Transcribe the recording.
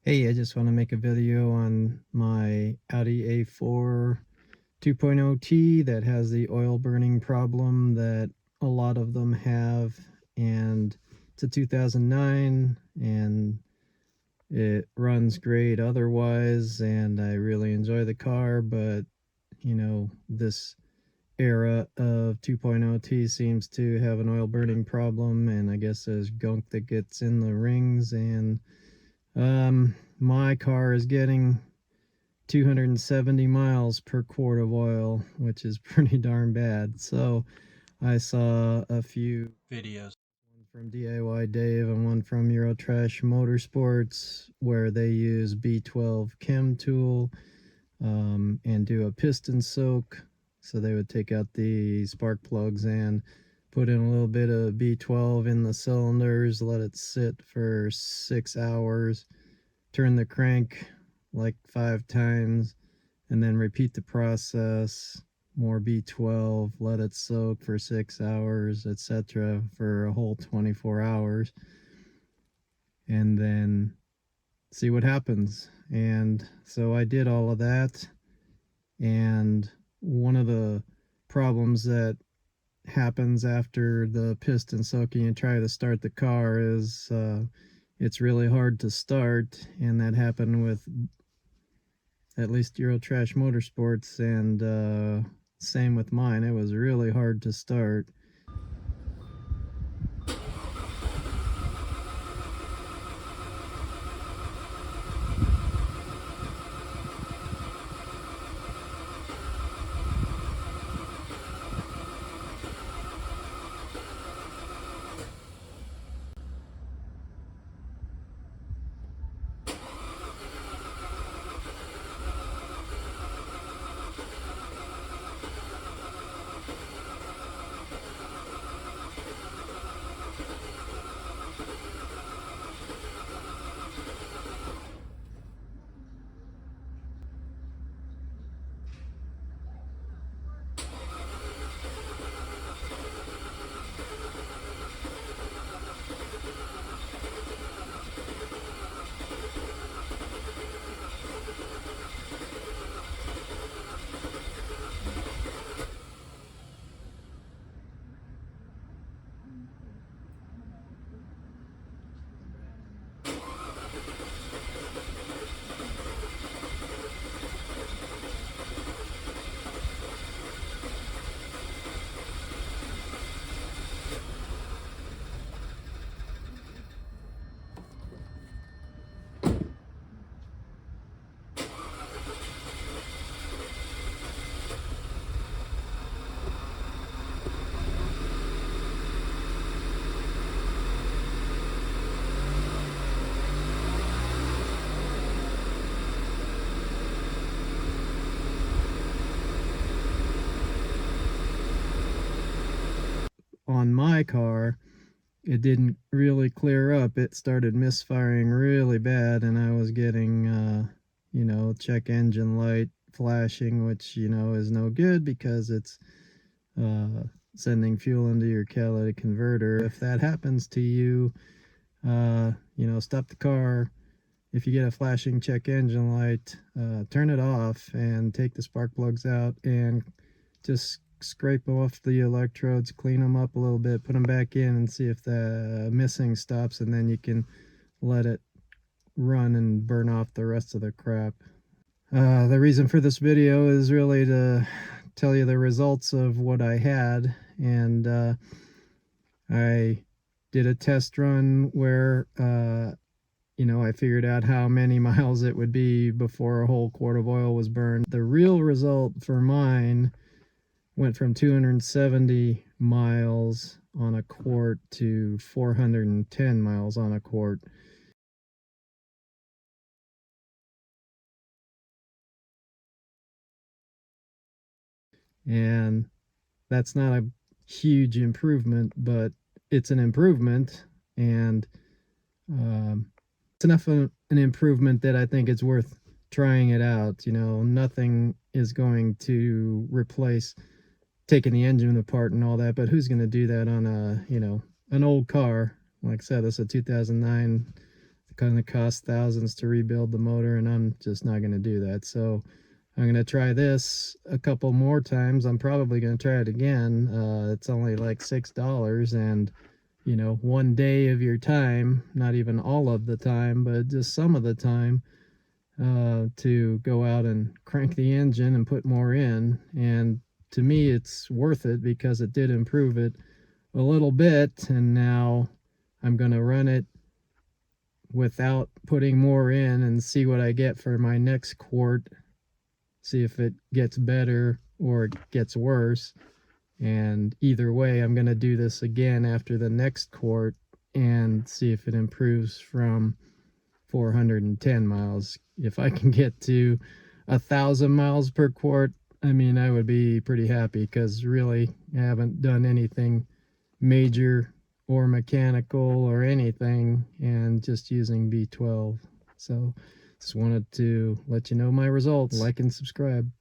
Hey, I just want to make a video on my Audi A4 2.0T that has the oil burning problem that a lot of them have, and it's a 2009 and it runs great otherwise, and I really enjoy the car, but this era of 2.0T seems to have an oil burning problem, and I guess there's gunk that gets in the rings, and my car is getting 270 miles per quart of oil, which is pretty darn bad. So I saw a few videos, one from DIY Dave and one from Eurotrash Motorsports, where they use B12 Chemtool and do a piston soak. So they would take out the spark plugs and put in a little bit of B12 in the cylinders, let it sit for 6 hours, turn the crank like 5 times, and then repeat the process. More B12, let it soak for 6 hours, etc., for a whole 24 hours, and then see what happens. And so I did all of that, and one of the problems that happens after the piston soaking and try to start the car is it's really hard to start, and that happened with at least Eurotrash Motorsports, and same with mine. It was really hard to start. On my car, it didn't really clear up. It started misfiring really bad, and I was getting, check engine light flashing, which, is no good because it's uh, sending fuel into your catalytic converter. If that happens to you, stop the car. If you get a flashing check engine light, turn it off and take the spark plugs out and just scrape off the electrodes, clean them up a little bit, put them back in, and see if the missing stops, and then you can let it run and burn off the rest of the crap. The reason for this video is really to tell you the results of what I had, and I did a test run where I figured out how many miles it would be before a whole quart of oil was burned. The real result for mine went from 270 miles on a quart to 410 miles on a quart. And that's not a huge improvement, but it's an improvement, and it's enough of an improvement that I think it's worth trying it out. Nothing is going to replace taking the engine apart and all that, but who's going to do that on an old car? Like I said, it's a 2009. going to cost thousands to rebuild the motor, and I'm just not going to do that. So I'm going to try this a couple more times. I'm probably going to try it again. It's only like $6, and you know, one day of your time, not even all of the time, but just some of the time, to go out and crank the engine and put more in. And to me, it's worth it because it did improve it a little bit, and now I'm going to run it without putting more in and see what I get for my next quart, see if it gets better or it gets worse. And either way, I'm going to do this again after the next quart and see if it improves from 410 miles. If I can get to 1,000 miles per quart, I mean, I would be pretty happy, because really I haven't done anything major or mechanical or anything, and just using B12. So just wanted to let you know my results. Like and subscribe.